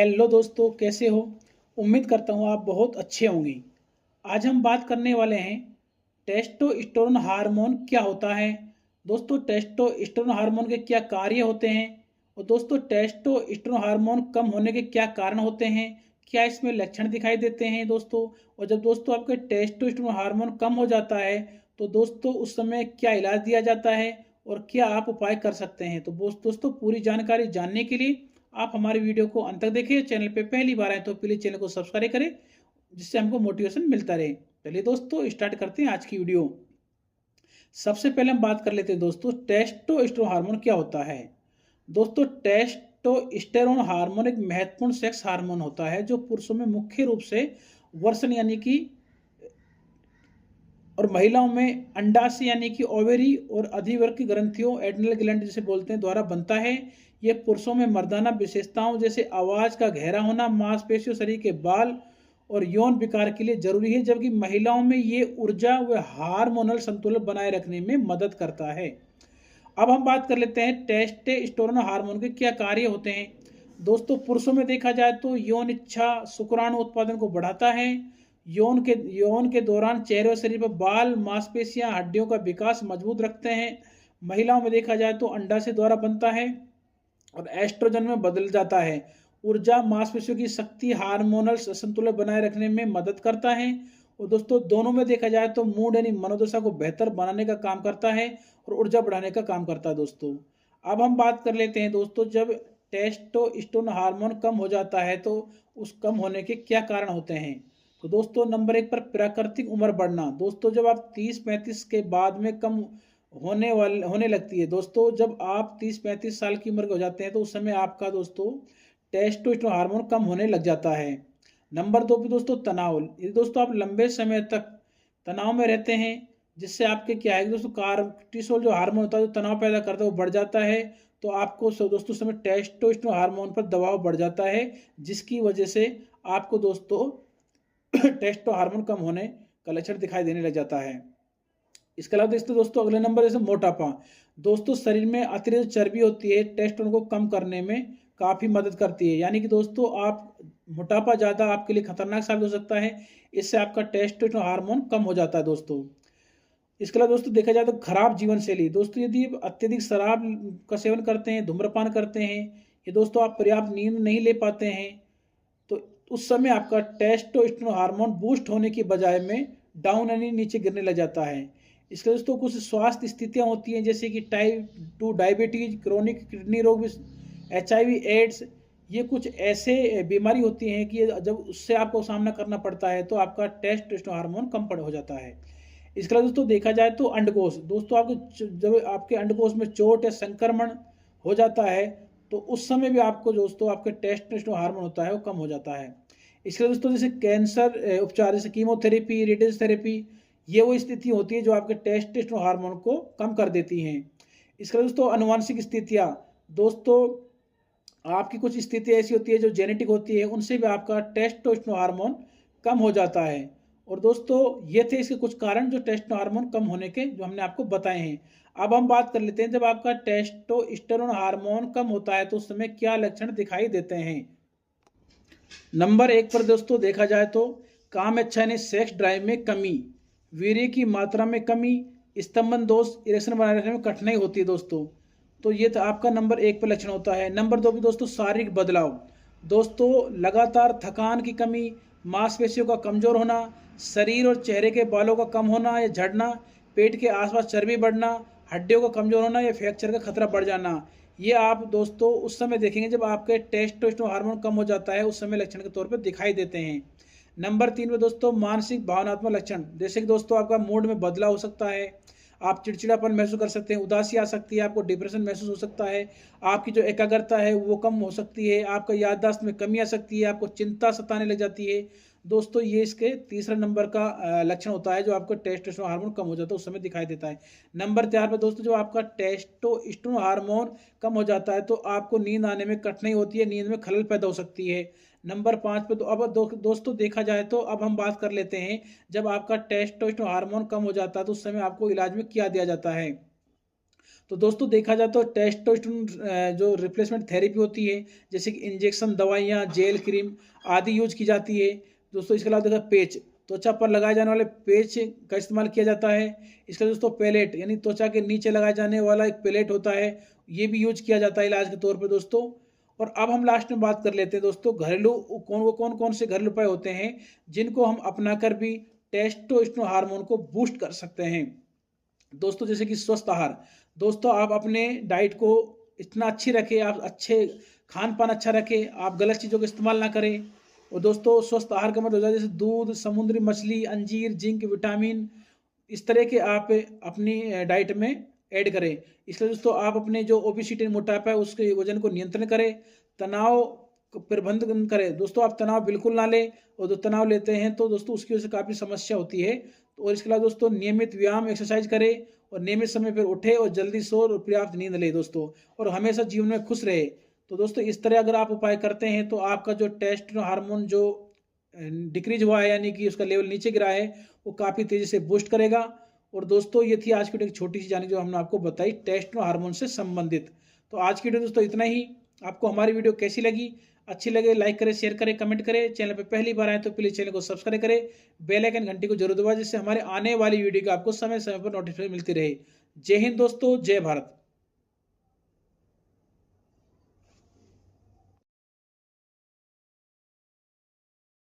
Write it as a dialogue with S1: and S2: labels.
S1: Hello दोस्तों, कैसे हो। उम्मीद करता हूँ आप बहुत अच्छे होंगे। आज हम बात करने वाले हैं टेस्टोस्टेरोन हार्मोन क्या होता है। दोस्तों, टेस्टोस्टेरोन हार्मोन के क्या कार्य होते हैं और दोस्तों टेस्टोस्टेरोन हार्मोन कम होने के क्या कारण होते हैं, क्या इसमें लक्षण दिखाई देते हैं दोस्तों। और जब दोस्तों आपके टेस्टोस्टेरोन हार्मोन कम हो जाता है तो दोस्तों उस समय क्या इलाज दिया जाता है और क्या आप उपाय कर सकते हैं। तो दोस्तों पूरी जानकारी जानने के लिए आप हमारी वीडियो को अंत तक देखिए। चैनल पे पहली बार आए तो प्लीज चैनल को सब्सक्राइब करें, जिससे हमको मोटिवेशन मिलता रहे। चलिए दोस्तों स्टार्ट करते हैं आज की वीडियो। सबसे पहले हम बात कर लेते हैं दोस्तों टेस्टोस्टेरोन हार्मोन क्या होता है। दोस्तों टेस्टोस्टेरोन हार्मोन एक महत्वपूर्ण सेक्स हार्मोन होता है जो पुरुषों में मुख्य रूप से वर्षण यानी कि और महिलाओं में अंडाशय यानी कि ओवेरी और अधिवर्ग की ग्रंथियों एड्रिनल ग्लैंड जिसे बोलते हैं द्वारा बनता है। यह पुरुषों में मर्दाना विशेषताओं जैसे आवाज का गहरा होना, मांसपेशियों, शरीर के बाल और यौन विकार के लिए जरूरी है, जबकि महिलाओं में ये ऊर्जा व हार्मोनल संतुलन बनाए रखने में मदद करता है। अब हम बात कर लेते हैं टेस्टोस्टेरोन हार्मोन के क्या कार्य होते हैं। दोस्तों पुरुषों में देखा जाए तो यौन इच्छा, शुक्राणु उत्पादन को बढ़ाता है। यौन के दौरान चेहरे और शरीर पर बाल, मांसपेशियां, हड्डियों का विकास मजबूत रखते हैं। महिलाओं में देखा जाए तो अंडाशय द्वारा बनता है और एस्ट्रोजन में बदल जाता है। ऊर्जा, मांसपेशियों की शक्ति, हार्मोनल संतुलन बनाए रखने में मदद करता है। और दोस्तों दोनों में देखा जाए तो मूड यानी मनोदशा को बेहतर बनाने का काम करता है और ऊर्जा बढ़ाने का काम करता है। दोस्तों अब हम बात कर लेते हैं दोस्तों जब टेस्टोस्टेरोन हार्मोन कम हो जाता है तो उस कम होने के क्या कारण होते हैं। तो दोस्तों नंबर 1 पर प्राकृतिक उम्र बढ़ना। दोस्तों जब आप 30-35 के बाद में कम होने लगती है। दोस्तों जब आप 30-35 साल की उम्र के हो जाते हैं तो उस समय आपका दोस्तों टेस्टोस्टेरोन हार्मोन कम होने लग जाता है। नंबर 2 पे दोस्तों तनाव। यदि दोस्तों आप लंबे समय तक तनाव में रहते हैं, जिससे आपके क्या है दोस्तों कार्टिसोल जो हार्मोन होता है जो तनाव पैदा करता है वो बढ़ जाता है, तो आपको दोस्तों समय टेस्टोस्टेरोन हार्मोन पर दबाव बढ़ जाता है, जिसकी वजह से आपको दोस्तों टेस्टो हार्मोन कम होने का लक्षण दिखाई देने लग जाता है। इसके अलावा दोस्तों अगले नंबर जैसे मोटापा। दोस्तों शरीर में अतिरिक्त चर्बी होती है, टेस्टोस्टेरोन को कम करने में काफ़ी मदद करती है। यानी कि दोस्तों आप मोटापा ज़्यादा आपके लिए खतरनाक साबित हो सकता है, इससे आपका टेस्टोस्टेरोन हार्मोन कम हो जाता है। दोस्तों इसके अलावा दोस्तों देखा जाए तो खराब जीवन शैली। दोस्तों यदि अत्यधिक शराब का सेवन करते हैं, धूम्रपान करते हैं, ये दोस्तों आप पर्याप्त नींद नहीं ले पाते हैं, तो उस समय आपका टेस्टोस्टेरोन हार्मोन बूस्ट होने की बजाय में डाउन यानी नीचे गिरने लग जाता है। इसके दोस्तों कुछ स्वास्थ्य स्थितियां होती हैं जैसे कि टाइप 2 डायबिटीज, क्रोनिक किडनी रोग, HIV, एड्स। ये कुछ ऐसे बीमारी होती हैं कि जब उससे आपको सामना करना पड़ता है तो आपका टेस्टोस्टेरोन हार्मोन कम हो जाता है। इसके अलावा दोस्तों देखा जाए तो अंडकोश। दोस्तों आपको जब आपके अंडकोश में चोट या संक्रमण हो जाता है तो उस समय भी आपको दोस्तों आपके टेस्टोस्टेरोन हार्मोन होता है वो कम हो जाता है। इसके अलावा दोस्तों जैसे कैंसर उपचार जैसे कीमोथेरेपी, रेडिएशन थेरेपी, ये वो स्थिति होती है जो आपके टेस्टोस्टेरोन हार्मोन को कम कर देती हैं। इसके अलावा दोस्तों आनुवंशिक स्थितियाँ। दोस्तों आपकी कुछ स्थिति ऐसी होती है जो जेनेटिक होती है, उनसे भी आपका टेस्टोस्टेरोन हार्मोन कम हो जाता है। और दोस्तों ये थे इसके कुछ कारण जो टेस्टोस्टेरोन हार्मोन कम होने के जो हमने आपको बताए हैं। अब हम बात कर लेते हैं जब आपका टेस्टोस्टेरोन हार्मोन कम होता है तो उस समय क्या लक्षण दिखाई देते हैं। नंबर 1 पर दोस्तों देखा जाए तो काम इच्छा यानी सेक्स ड्राइव में कमी, वीर्य की मात्रा में कमी, स्तंभन दोष, इरेक्शन बनाए रखने में कठिनाई होती है। दोस्तों तो ये तो आपका नंबर 1 पर लक्षण होता है। नंबर 2 पे दोस्तों शारीरिक बदलाव। दोस्तों लगातार थकान की कमी, मांसपेशियों का कमजोर होना, शरीर और चेहरे के बालों का कम होना या झड़ना, पेट के आसपास चर्बी बढ़ना, हड्डियों का कमजोर होना या फ्रैक्चर का खतरा बढ़ जाना, ये आप दोस्तों उस समय देखेंगे जब आपके टेस्टोस्टेरोन हार्मोन कम हो जाता है, उस समय लक्षण के तौर पर दिखाई देते हैं। नंबर 3 पे दोस्तों मानसिक भावनात्मक लक्षण, जैसे कि दोस्तों आपका मूड में बदलाव हो सकता है, आप चिड़चिड़ापन महसूस कर सकते हैं, उदासी आ सकती है, आपको डिप्रेशन महसूस हो सकता है, आपकी जो एकाग्रता है वो कम हो सकती है, आपका याददाश्त में कमी आ सकती है, आपको चिंता सताने लग जाती है। दोस्तों ये इसके तीसरा नंबर का लक्षण होता है जो आपको टेस्टोस्टेरोन हार्मोन कम हो जाता है उस समय दिखाई देता है। नंबर 4 पे दोस्तों जो आपका टेस्टोस्टेरोन हार्मोन कम हो जाता है तो आपको नींद आने में कठिनाई होती है, नींद में खलल पैदा हो सकती है। नंबर 5 पे तो अब दोस्तों देखा जाए तो अब हम बात कर लेते हैं जब आपका टेस्टोस्टेरोन हार्मोन कम हो जाता है तो उस समय आपको इलाज में क्या दिया जाता है। तो दोस्तों देखा जाए तो टेस्टोस्टेरोन जो रिप्लेसमेंट थेरेपी होती है, जैसे कि इंजेक्शन, दवाइयाँ, जेल, क्रीम आदि यूज की जाती है। दोस्तों इसके अलावा देखा पेच, त्वचा पर लगाए जाने वाले पेच का इस्तेमाल किया जाता है। इसका दोस्तों पैलेट यानी त्वचा के नीचे लगाए जाने वाला एक पैलेट होता है, ये भी यूज किया जाता है इलाज के तौर पर दोस्तों। और अब हम लास्ट में बात कर लेते हैं दोस्तों घरेलू कौन कौन से घरेलू उपाय होते हैं जिनको हम अपनाकर भी टेस्टोस्टेरोन हार्मोन को बूस्ट कर सकते हैं। दोस्तों जैसे कि स्वस्थ आहार, दोस्तों आप अपने डाइट को इतना अच्छी रखें, आप अच्छे खान पान अच्छा रखें, आप गलत चीज़ों का इस्तेमाल ना करें। और दोस्तों स्वस्थ आहार का मतलब हो जाए जैसे दूध, समुद्री मछली, अंजीर, जिंक, विटामिन, इस तरह के आप अपनी डाइट में ऐड करें। इसलिए दोस्तों आप अपने जो ओबेसिटी मोटापा है उसके वजन को नियंत्रण करें, तनाव प्रबंधन करें। दोस्तों आप तनाव बिल्कुल ना लें, और जो तनाव लेते हैं तो दोस्तों उसकी वजह से काफ़ी समस्या होती है। और इसके अलावा दोस्तों नियमित व्यायाम, एक्सरसाइज करें, और नियमित समय पर उठे, और जल्दी सो और पर्याप्त नींद ले दोस्तों, और हमेशा जीवन में खुश रहे। तो दोस्तों इस तरह अगर आप उपाय करते हैं तो आपका जो टेस्टोस्टेरोन हार्मोन जो डिक्रीज हुआ है यानी कि उसका लेवल नीचे गिरा है, वो काफ़ी तेज़ी से बूस्ट करेगा। और दोस्तों ये थी आज की एक छोटी सी जानकारी जो हमने आपको बताई टेस्टोस्टेरोन हार्मोन से संबंधित। तो आज की वीडियो दोस्तों इतना ही। आपको हमारी वीडियो कैसी लगी, अच्छी लगे लाइक करें, शेयर करें, कमेंट करें। चैनल पर पहली बार आए तो प्लीज़ चैनल को सब्सक्राइब करें, बेल आइकन घंटी को जरूर दबाएं, जिससे हमारे आने वाली वीडियो का आपको समय समय पर नोटिफिकेशन मिलती रहे। जय हिंद दोस्तों, जय भारत।